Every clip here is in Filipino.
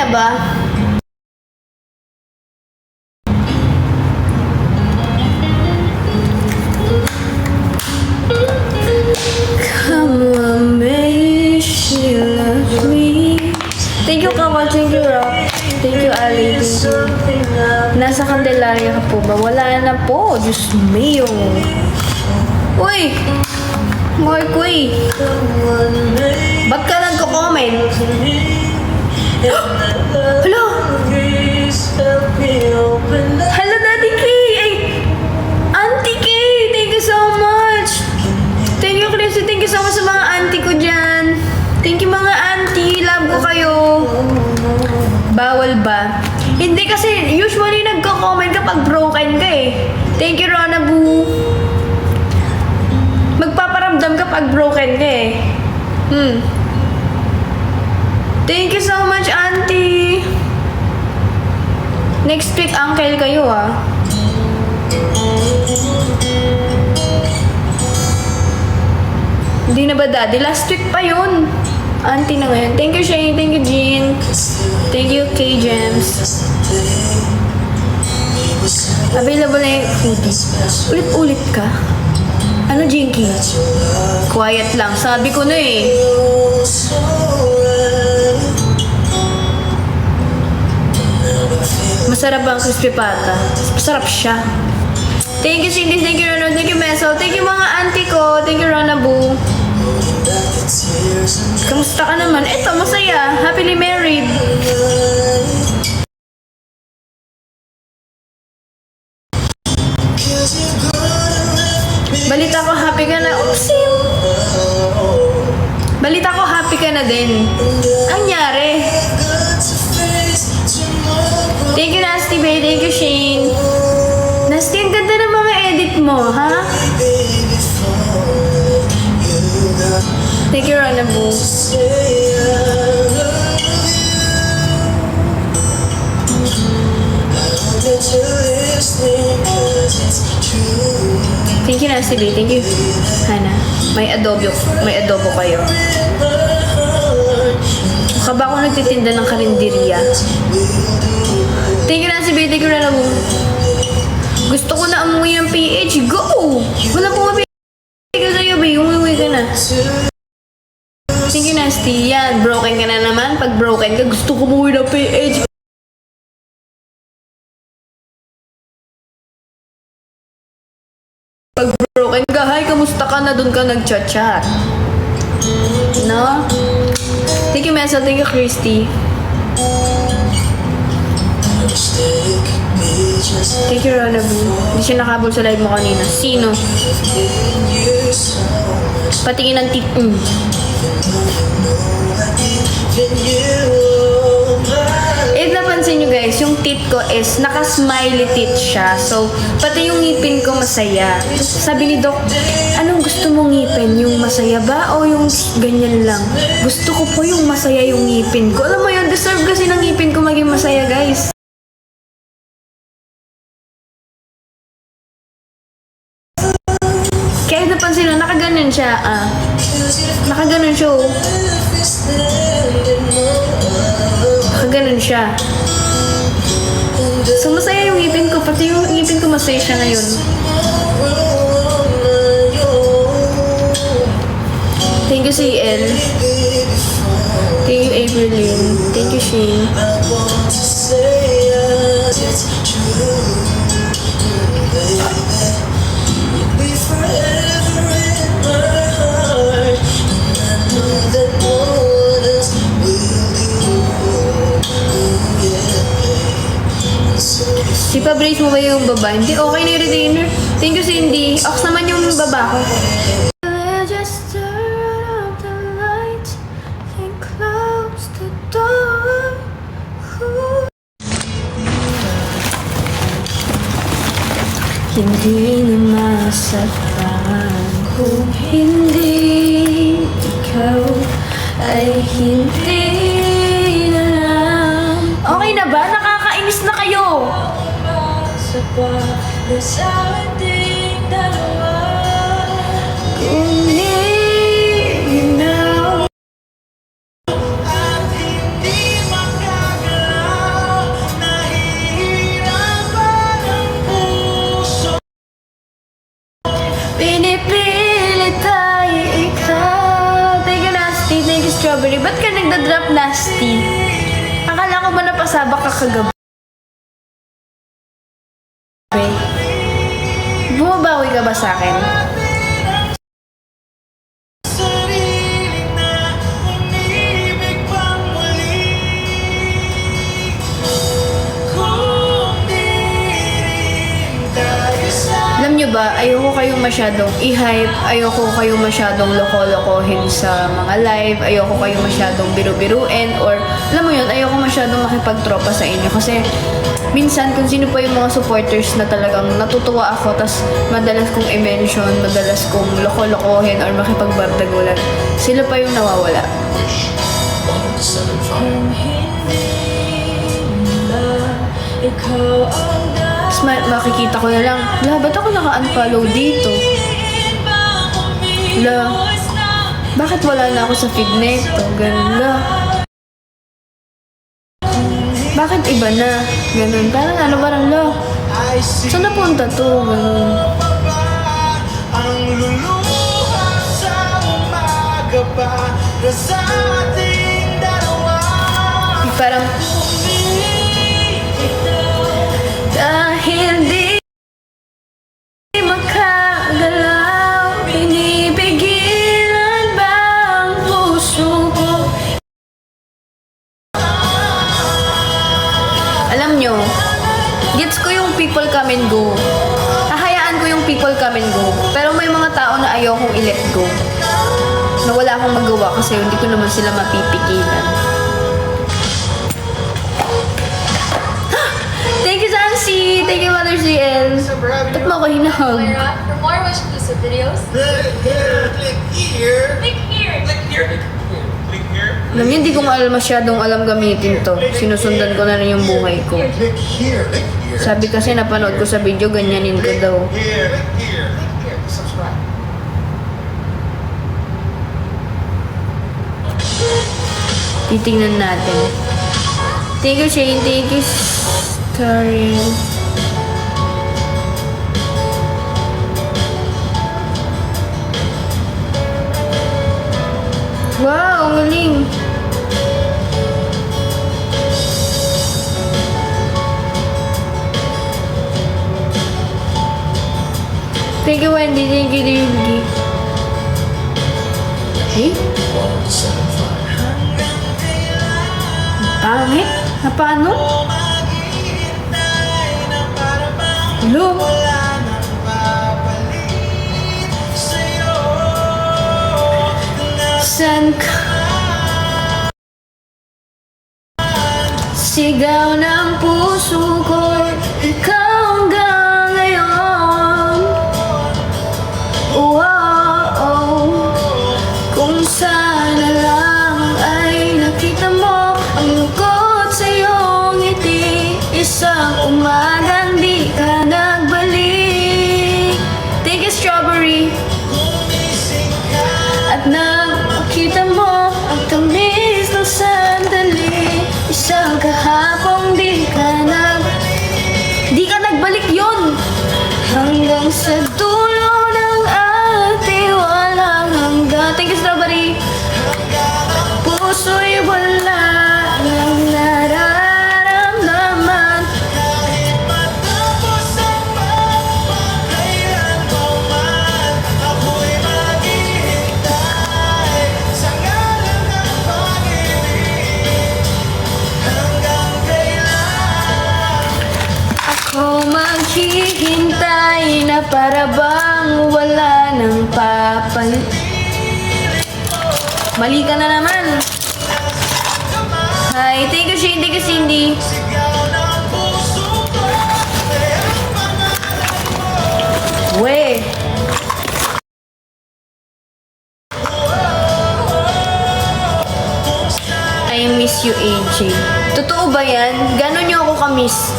ba? Come on, baby, she loves me. Thank you, Kamal. Thank you, Rock. Thank you, Ali. Nasa Candelaria ka po ba? Wala na po. Diyos mio. Uy! Mark, uy! Ba't ka nagko-comment? Hello! Hello, Daddy K! Ay! Auntie K! Thank you so much! Thank you, Chrissy. Thank you so much sa mga auntie ko dyan. Thank you, mga auntie. Love ko kayo. Bawal ba? Hindi kasi usually nagko-comment kapag broken ka eh. Thank you, Rona Boo. Magpaparamdam kapag broken ka eh. Thank you so much, auntie. Next week, uncle kayo ah. Hindi na ba daddy? Last week pa yun. Auntie na ngayon. Thank you, Shane. Thank you, Jean. Thank you, K-Gems. Available na yung foodie. Ulit-ulit ka? Ano, Jinky? Quiet lang. Sabi ko na eh. Masarap ang crispy pata. Masarap siya. Thank you, Cindy. Thank you, Ronald. Thank you, Meso. Thank you, mga auntie ko. Thank you, Rona Boo. Kamusta ka naman? Eto, masaya. Happily married. Balita ko, happy ka na. Oopsie. Balita ko, happy ka na din. Ang nyari. Thank you, Nasty Bay. Thank you, Shane. Nasty, ang ganda ng mga edit mo, ha? Thank you, Rona Boo. Thank you, Nasty Bay. Thank you, Hana. May adobo kayo. Mukha ba ako nagtitinda ng karinderya? Thank you, Nasty Bay. Thank you, Rona Boo. Gusto ko na umuwi ng PH. Go! Wala pong mapigil sa'yo, Bay. Umuwi ka na. Thank you, Nasty. Yan, broken ka na naman. Pag broken ka, gusto ko umuwi ng PH. Pag broken ka, hi, kamusta ka na? Doon ka nag-chat-chat. No? Thank you, Mesa. Thank you, Christy. Thank you, Rona Boo. Hindi siya nakabol sa live mo kanina. Sino? Patingin ng tit. Napansin nyo guys, yung tit ko is naka-smiley tit siya. So, pati yung ngipin ko masaya. Sabi ni Doc, anong gusto mong ngipin? Yung masaya ba o yung ganyan lang? Gusto ko po yung masaya yung ngipin ko. Alam mo yun, deserve kasi ng ngipin ko maging masaya guys. Kaya napansin nyo, nakaganon siya. Nakaganon siya. Nakaganon siya. So, masaya yung ngipin ko. Pati yung ngipin ko masaya siya ngayon. Thank you, CL. Thank you, Aprilyn. Thank you, Shane. Si pa-brace mo ba yung baba? Hindi, okay na yung retainer. Thank you, Cindy. Ox naman yung baba ko. Just turn off the light and close the door. Hindi na masaktan kung hindi ikaw ay hindi na lang. Okay na ba? Nakakainis na kayo. Sa ating dalawa, kung hindi na at hindi magagawa. Strawberry, ba't ka nagda-drop nasty? Akala ko ba napasabak ka kagabi? Bumabawi ka ba sa akin? Alam nyo ba, ayoko kayong masyadong i-hype, ayoko kayong masyadong loko-lokohin sa mga live, ayoko kayong masyadong biru-biruin, or alam mo yun, ayoko masyadong makipagtropa sa inyo kasi minsan kung sino pa yung mga supporters na talagang natutuwa ako, tas madalas kong i-mention, madalas kong loko-lokohin or makipagbardagulan, sila pa yung nawawala. Tapos makikita ko na lang, ba't ako naka-unfollow dito? Bakit wala na ako sa feed nito? Ganun, bakit iba na? Ganun, parang saan napunta to? Ganun. Ang luluha sa umaga para sa ating dalawa. Parang, dahil di makagalaw, pinipigilan ba ang puso ko? Alam nyo, gets ko yung people come and go. Hahayaan ko yung people come and go. Pero may mga tao na ayaw kong i-let go. Na wala akong magawa kasi hindi ko naman sila mapipigilan. Thank you, Zancy! Thank you, Mother CL. Ba't mo ako hinahag? For more exclusive videos, Click here. click here. Click here. Click here. Alam niyo, hindi ko masyadong alam gamitin to. Sinusundan ko na rin yung buhay ko. Click here. Click here. Sabi kasi napanood ko sa video, ganyanin ko daw. Here. Click here. Here, subscribe. Titingnan natin. Thank you, Shane. Thank you, Karen. Wow, ang galing. Thank you, Wendy. Thank you, Wendy. Eh? Pangit? Na paano? Hello? San ka? Sigaw ng puso ko, ikaw hanggang ngayon. Wow, kung sana lang ay nakita mo ang lungkot sa iyong ngiti. Isang umagang di ka nagbalik. Thank you, Strawberry. At nakita mo ang tamis ng sandali. Isang kahapong di ka nagbalik yun. Hanggang sa dulo ng ating walang hanggan. Thank you, Strawberry. Puso'y wala nang nararamdaman. Kahit matapos ang pagkailanman, ako'y maghihintay sa ngalan ng pag-ibig. Hanggang kailan? Ako maghihintay na para bang wala nang papalit. Mali ka na naman. Hi, thank you, Shane. Thank you, Cindy. Sigaw ng puso ko, meron pa na We. I miss you, AJ. Totoo ba yan? Gano'n niyo ako kamiss?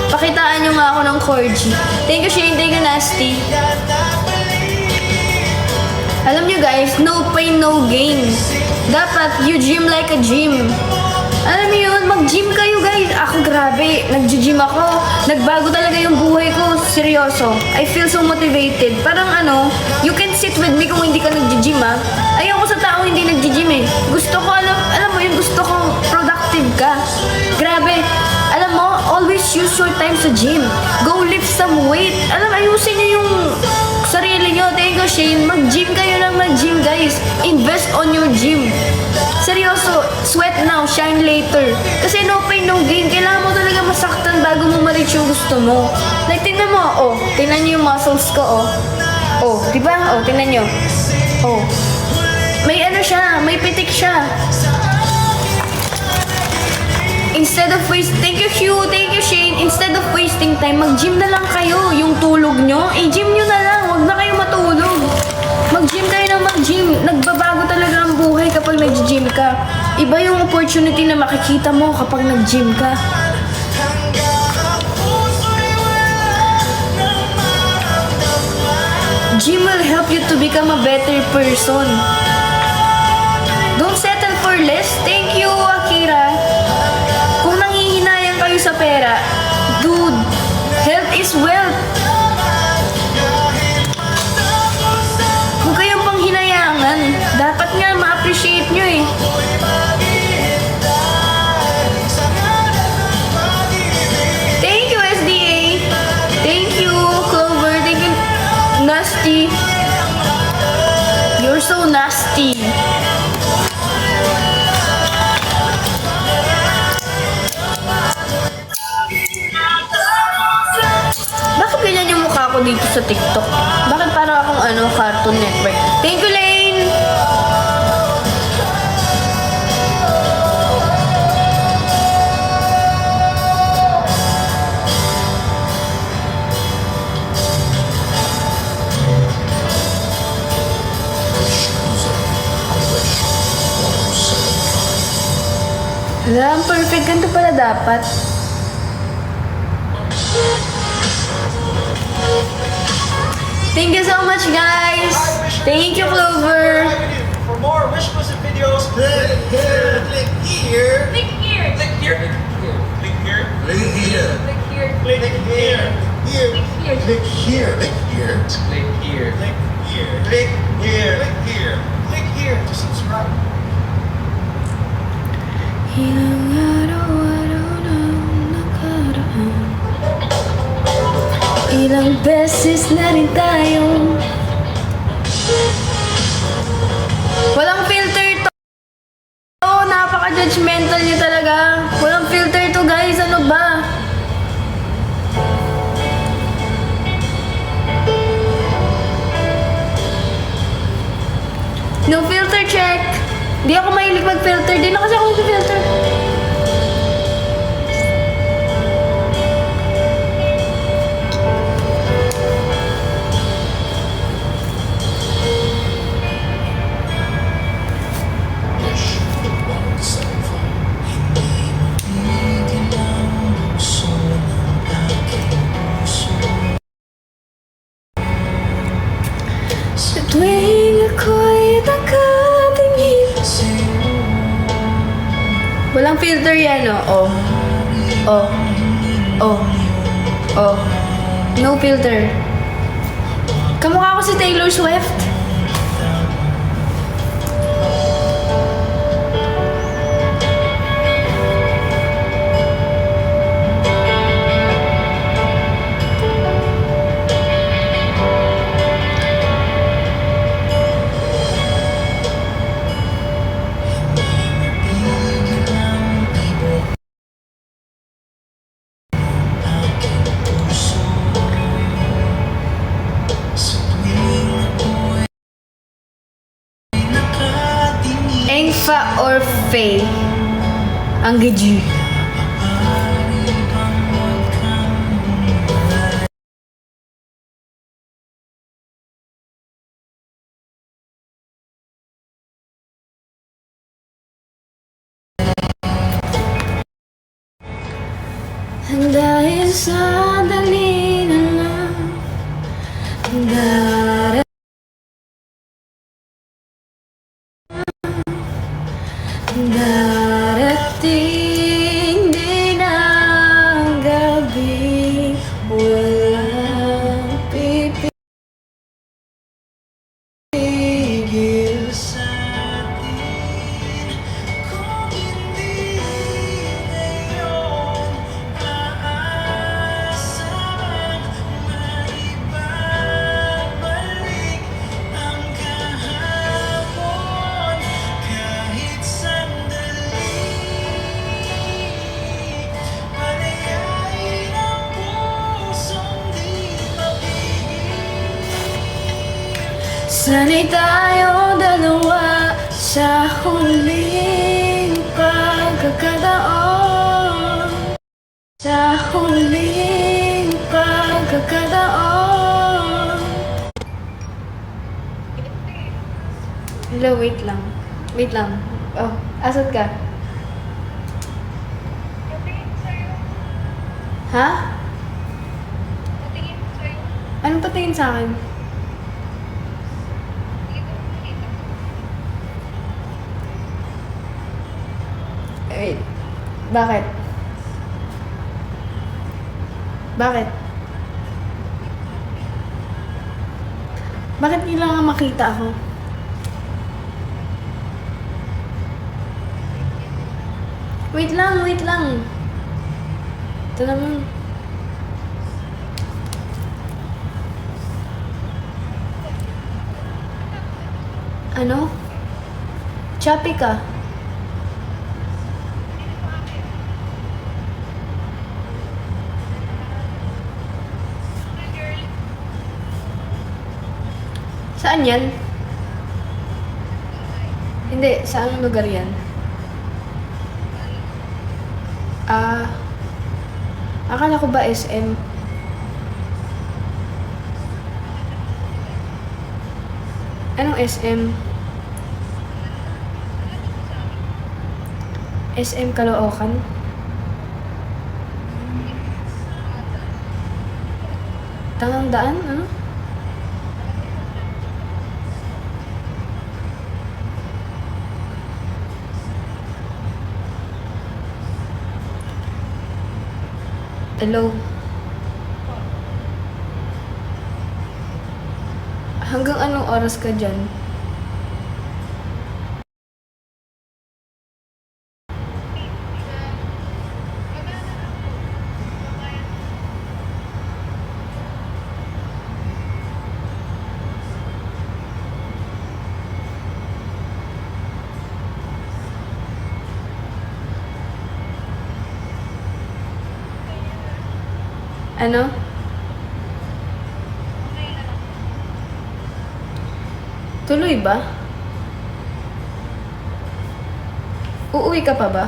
Pakitaan niyo nga ako ng corgi. Thank you, Shane. Thank you, Nasty. Alam niyo guys, no pain, no gain. Dapat you gym like a gym. Alam niyo yun, mag-gym kayo guys. Ako grabe, nag-gym ako. Nagbago talaga yung buhay ko. Seryoso. I feel so motivated. Parang you can sit with me kung hindi ka nag-gym ah. Ayoko sa taong hindi nag-gym eh. Gusto ko your time sa gym. Go lift some weight. Alam, ayusin niyo yung sarili niyo. Thank you, Shane. Mag-gym kayo lang mag-gym, guys. Invest on your gym. Seryoso, sweat now, shine later. Kasi no pain, no gain. Kailangan mo talaga masaktan bago mo ma-reach yung gusto mo. Like, tingnan mo, oh. Tingnan niyo yung muscles ko, oh. Oh, di ba? Oh, tingnan niyo. Oh. May ano siya, may pitik siya. Instead of thank you Hugh, thank you Shane. Instead of wasting time, mag-gym na lang kayo. Yung tulog nyo, i-gym nyo na lang. Huwag na kayo matulog. Mag-gym kayo ng mag-gym. Nagbabago talaga ang buhay kapag nag-gym ka. Iba yung opportunity na makikita mo kapag nag-gym ka. Gym will help you to become a better person. Don't settle for less. Thank you, Akira. Kung nanghihinayang kayo sa pera, dude, health is wealth. Huwag kayong panghinayangan. Dapat nga ma-appreciate nyo eh. Thank you, SDA. Thank you, Clover. Thank you, Nasty. You're so nasty. Bakit ganyan yung mukha ko dito sa TikTok? Bakit parang akong Cartoon Network? Thank you, Lane! Wala, ang perfect. Ganito pala dapat. Thank you so much, guys. Thank you, Clover. For more Wish Music videos, click here, click here, Click here. click here, click here, click here, Click here. click here, here, Click here. click here, click here, click here, click here, click here, click here, click here to subscribe. Ilang araw-araw na nakaraan, ilang beses na rin tayong walang filter to. Napaka-judgmental niyo talaga. Walang filter to, guys. Ano ba? No filter check. Di ako mahilig mag-filter. Di na kasi ako mag-filter. Sa tuwing ako'y nakatingin, walang filter yan, oh. Oh. Oh. Oh. No filter. Kamukha ko si Taylor Swift. Engfa or Faye? Ang gaji. Dahil sa dali na lang darating din ang gabi, walang pipigil sa atin kung hindi ngayon Sana'y tayo dalawa sa huling pagkakataon. Sa huling pagkakataon. Hello, wait lang. Wait lang. Oh, asan ka? Ha? Anong patingin sa akin? Wait. Bakit? Bakit? Bakit kailangan makita ako? Wait lang, wait lang. Ito naman. Ano? Choppy ka. Saan yan? Hindi, saan lugar yan? Akala ko ba SM? Anong SM? SM Caloocan? Tangang daan? Ano? Hello? Hanggang anong oras ka dyan? Ano? Tuloy ba? Uuwi ka pa ba?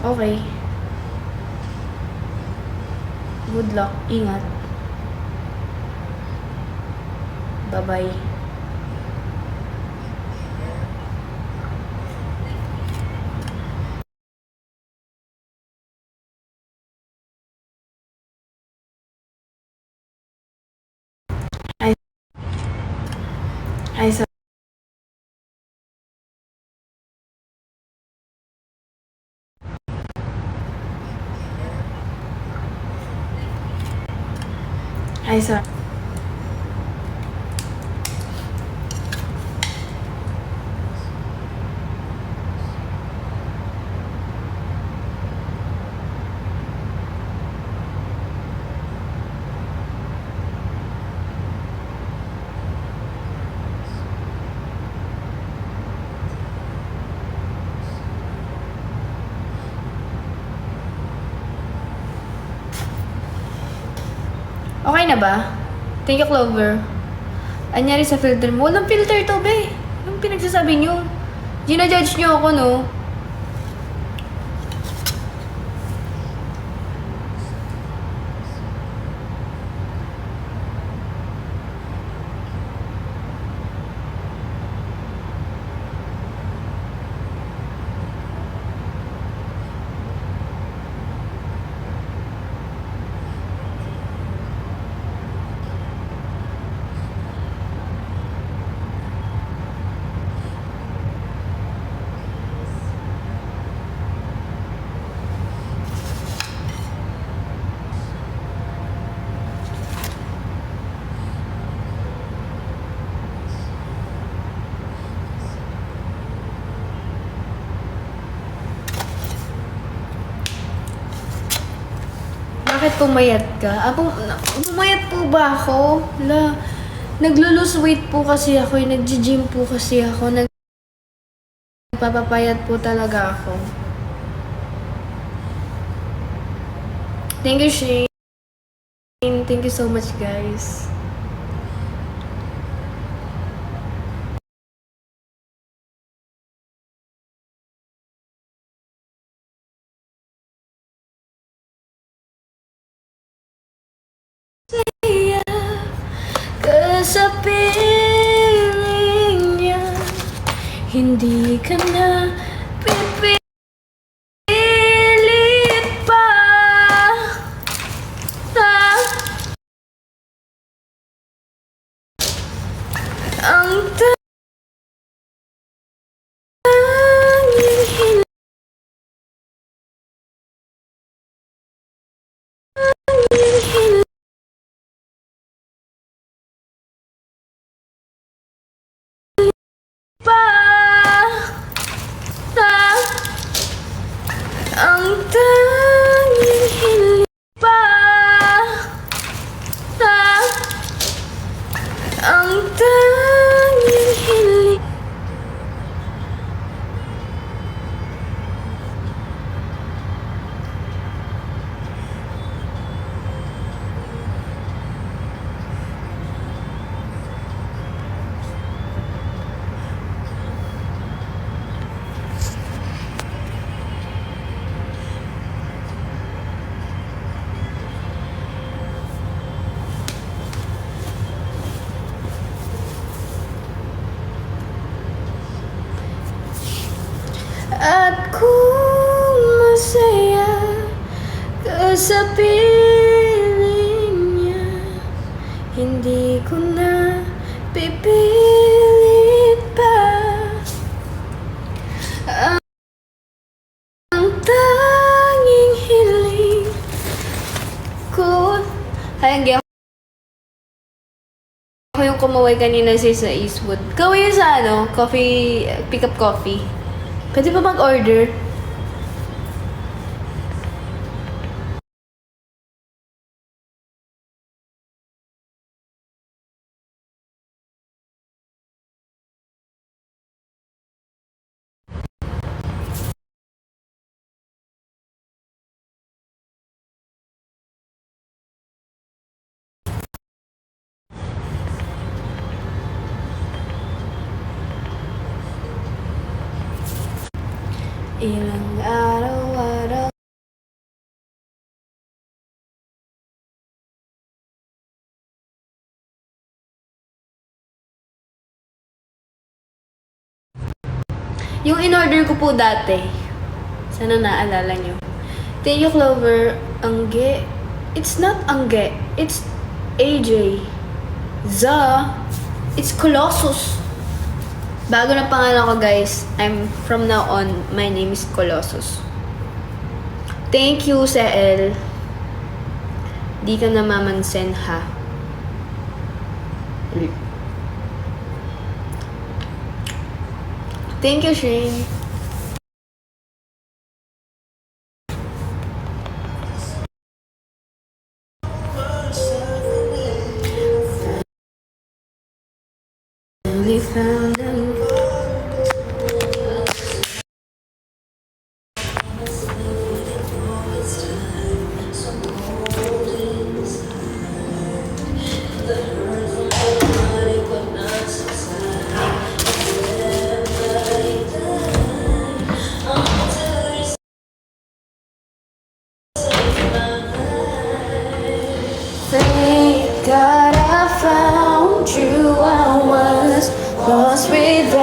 Okay. Good luck. Ingat. Bye-bye. Ay, sorry. Ay, sorry. Okay na ba? Thank you, Clover. Anyari sa filter mo? Walang filter to, be. Anong pinagsasabi nyo? Gina-judge nyo ako, no? Bakit pumayat ka? Pumayat po ba ako? Naglo-lose weight po kasi ako. Nag-gym po kasi ako. Nagpapapayat po talaga ako. Thank you, Shane. Thank you so much, guys. Sa piling niya, hindi ka na pipilit pa. Ang tanging hiling pa. Ang tanging hiling pa. Ang tanging hiling. At kung masaya ka sa piling niya, hindi ko na pipilit pa. Ang tanging hiling ko. Hayang ako yung kumaway kanina sa Eastwood. Kaway yun sa coffee, pick up coffee. Pwede ba mag-order? Ilang araw-araw yung in-order ko po dati. Sana naalala nyo. Thank you, Clover. Angge. It's not Angge. It's AJ. It's Colossus. Bago na pangalan ko, guys. From now on, my name is Colossus. Thank you, Seel. Di ka namamansin, ha? Thank you, Shane. We found Thank God I found you. I was lost without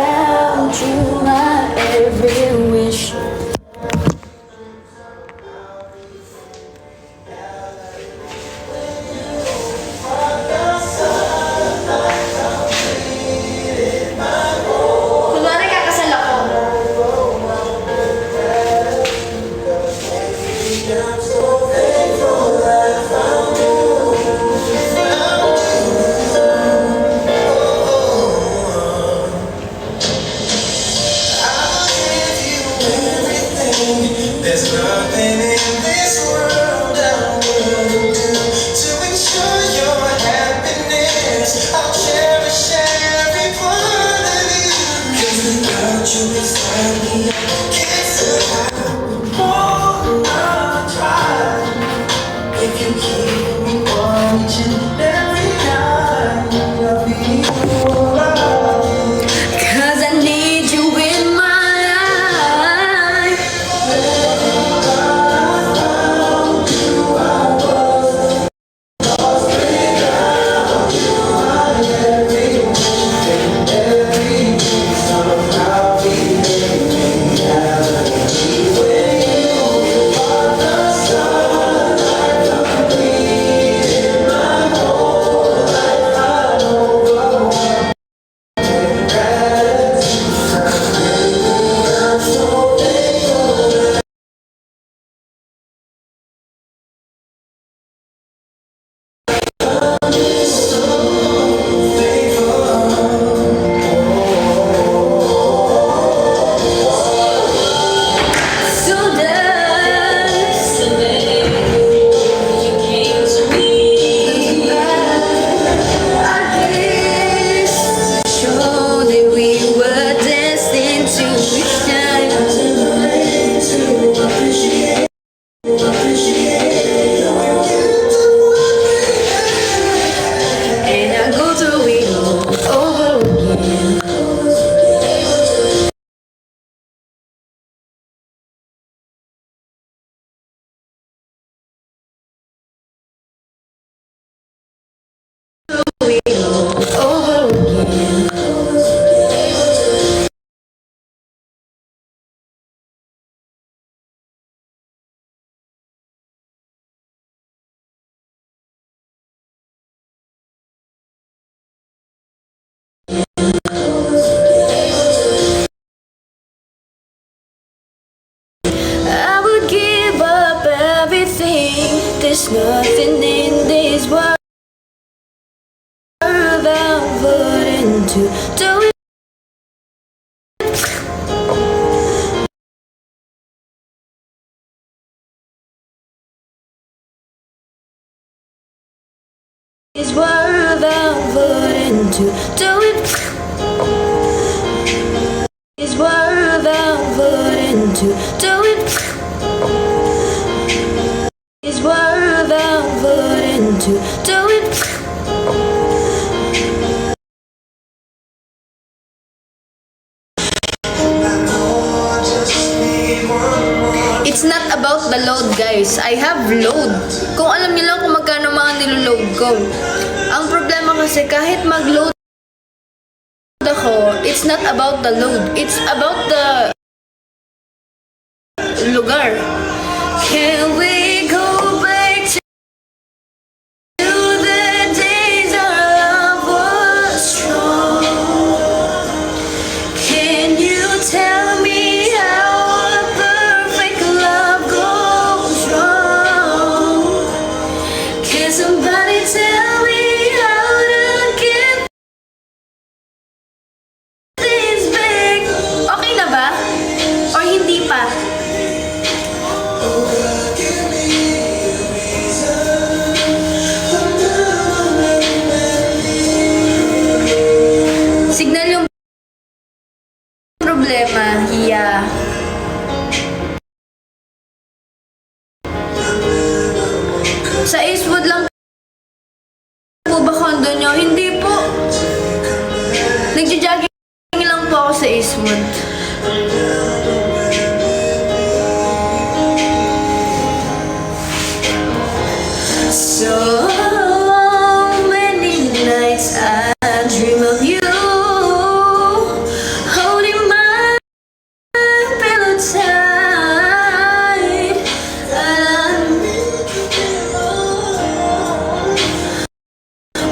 There's nothing in this world that wouldn't do it. This world that wouldn't do it. This world that wouldn't do it. This world that wouldn't do it. It's not about the load, guys. I have load. Kung alam niyo lang kung magkano mga niloload ko. Ang problema kasi kahit mag-load ako, it's not about the load. It's about the lugar. Can we go back to the days our love was strong? Can you tell me how a perfect love goes wrong? Can somebody tell me how to get this back? Okay na ba? Or hindi pa? Signal yung problema, hiya. Sa Eastwood lang po ba condo nyo? Hindi po. Nagja-jogging lang po ako sa Eastwood. So many nights I dream of you, holding my pillow tight.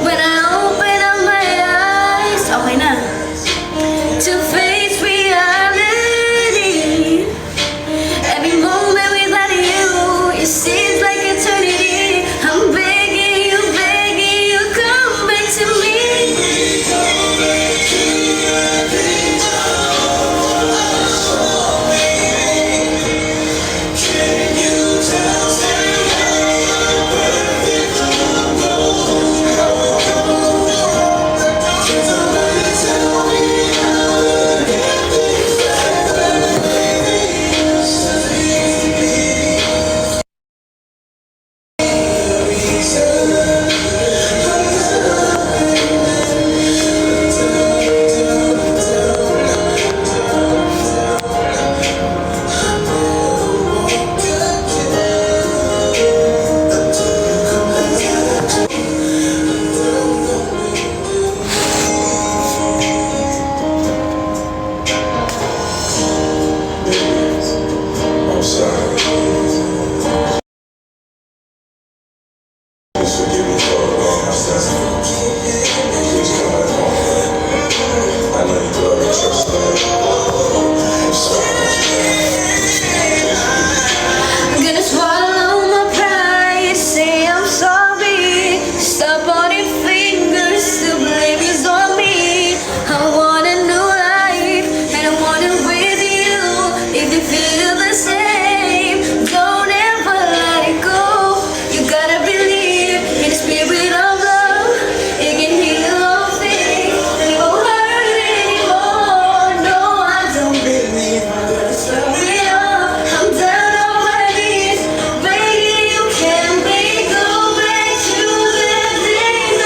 When I open up my eyes, okay na, to face reality. Every moment without you, it seems like eternity. I'm begging you, come back to me. I'm gonna swallow my pride, say I'm sorry. Stop pointing fingers, the blame is on me. I want a new life, and I want it with you. If you feel the same, don't ever let it go. You gotta believe in the spirit of love. It can heal all things, it won't hurt anymore. No, I don't believe I'm gonna stop it all. I'm down on my knees, begging you, can we go back to the days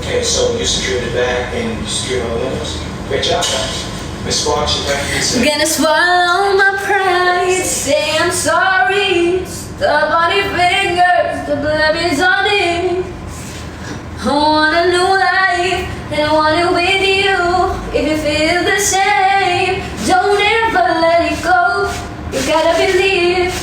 Okay, so you secured the back and you secured all the windows. Great job, guys. Miss Sparks, you'd like to say. Gonna swallow my pride, say I'm sorry. Stop on your fingers, the blood is on it. I want a new life, and I want it with you. If you feel the same, don't ever let it go. You gotta believe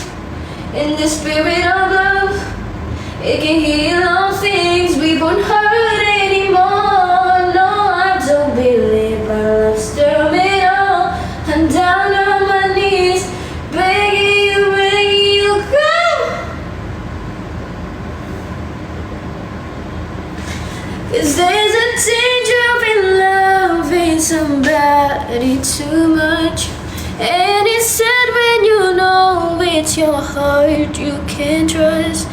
'Cause there's a danger in loving somebody too much. And it's sad when you know it's your heart you can't trust.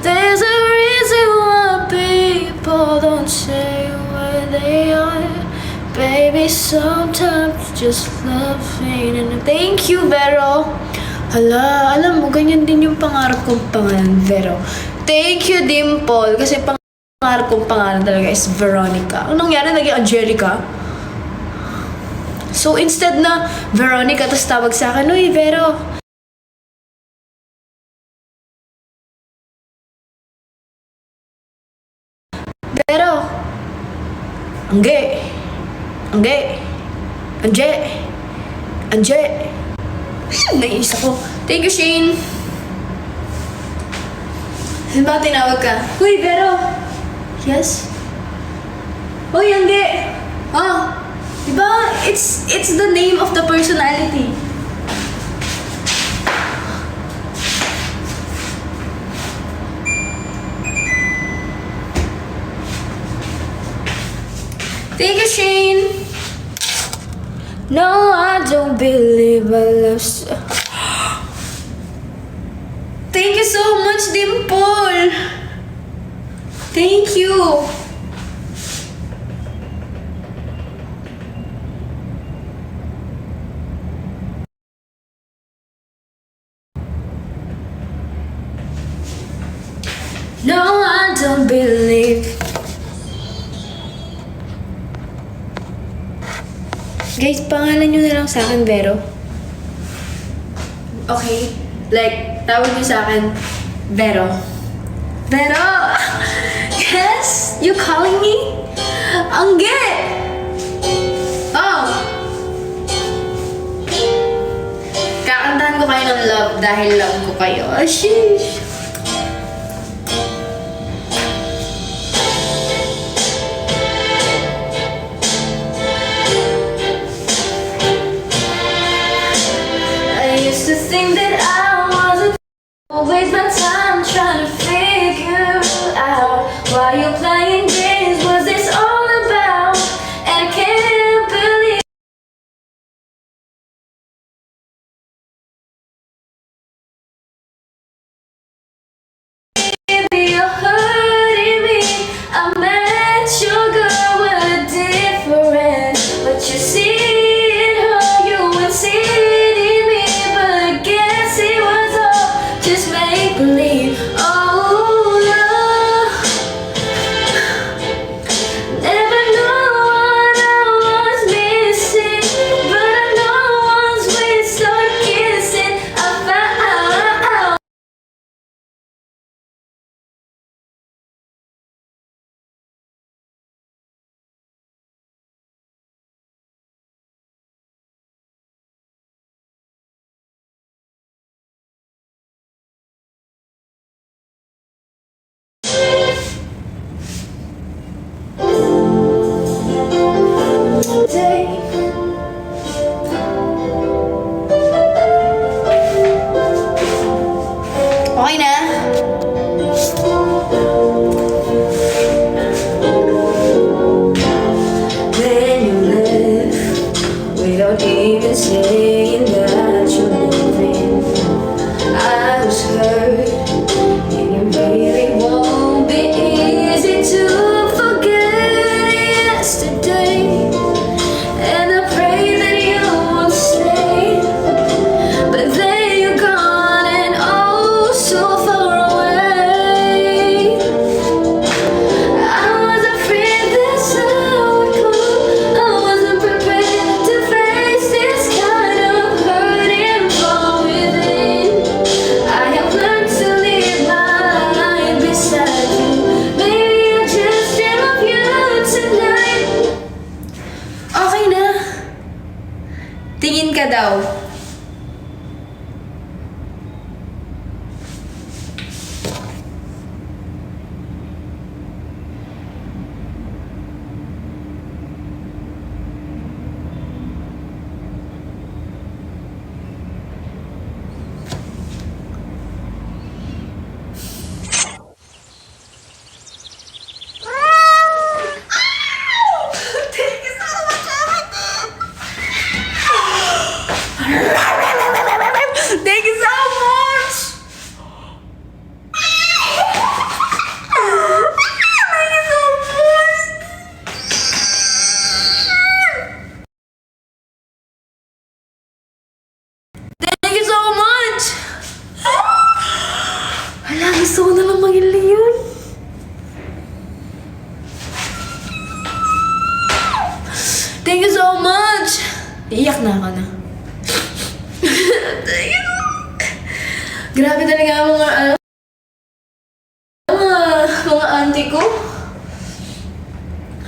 There's a reason why people don't say what they are. Baby, sometimes just love ain't enough. Thank you, Vero. Hala, alam mo, ganyan din yung pangarap kong pangalan, Vero. Thank you, Dimple. Kasi pangarap kong pangalan talaga is Veronica. Anong nangyari? Naging Angelica? So, instead na Veronica, tapos tawag sa akin, uy, Vero. Vero. Angge. Angge. Anje. Anje. Naiis ako. Thank you, Shane. Saan ba tinawag ka? Uy, Vero. Yes? Uy, Angge. Ah. Diba? It's the name of the personality. Thank you, Shane. No, I don't believe I love so. Thank you so much, Dimple. Thank you. No, I don't believe. Guys, pangalan nyo na lang sa akin, Vero. Okay? Like, tawag nyo sa akin, Vero. Vero! Yes? You calling me? Angge! Oh! Kakantahan ko kayo ng love dahil love ko kayo. Oh, sheesh! To think that I wasn't always my time trying to figure out why you're playing games. Was this all about? And I can't believe Thank you so much! Iiyak na ako na. Thank you. Grabe talaga ang mga auntie ko.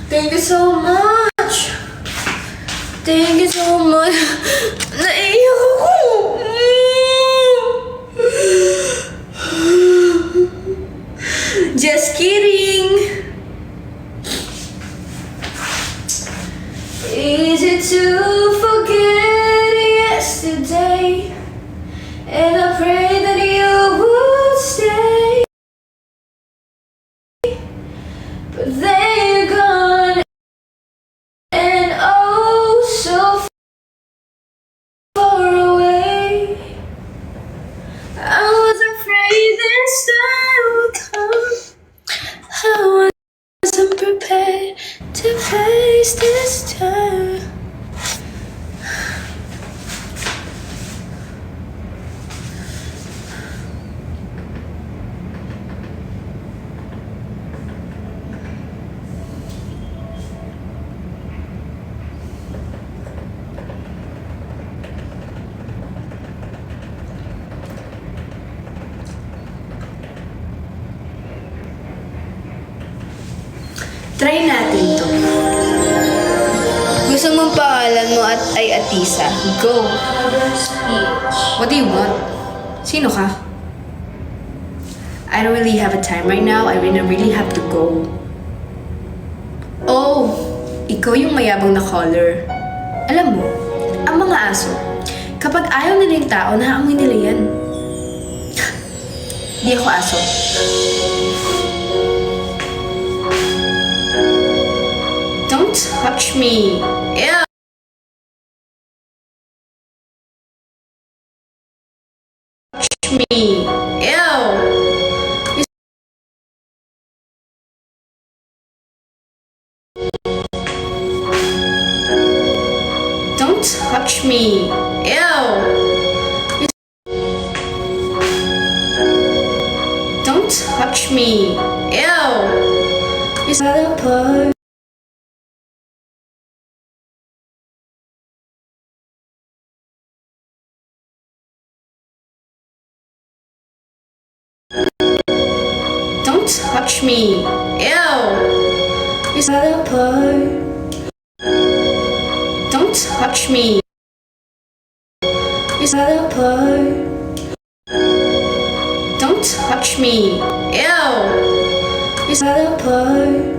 Thank you so much! Thank you so much! Naiiyak ako! Just kidding! Easy to forget yesterday, and I pray that you would stay. But then you're gone, and oh, so far away. I was afraid this time would come. I wasn't prepared to face this time. Try natin to. Gusto mong pangalan mo at ay Atisa? Go! What do you want? Sino ka? I don't really have a time right now. I really have to go. Oh! Ikaw yung mayabang na caller. Alam mo, ang mga aso, kapag ayaw nila yung tao, naamoy nila yan. Di ako aso. Don't touch me. Ew. Touch me. Ew. Don't touch me. Ew. Don't touch me. Ew. You fell apart. Don't touch me. Ew. You fell apart. Don't touch me. You fell apart. Don't touch me. Ew. You fell apart.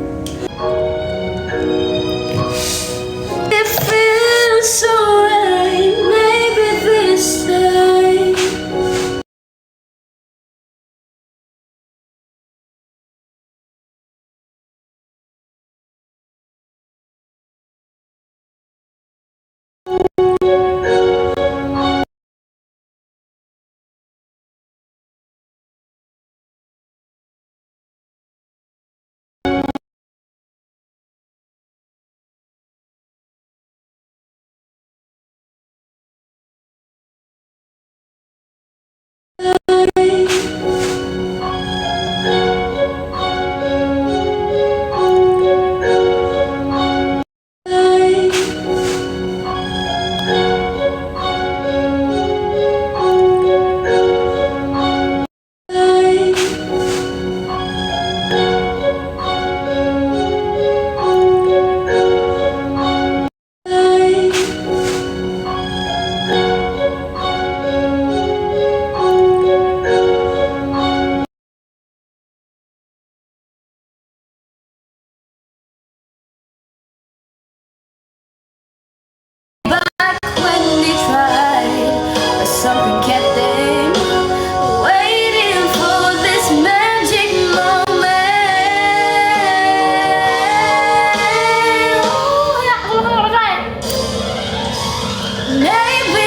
It feels so right. Maybe this time. When they tried, but something kept them waiting for this magic moment. Maybe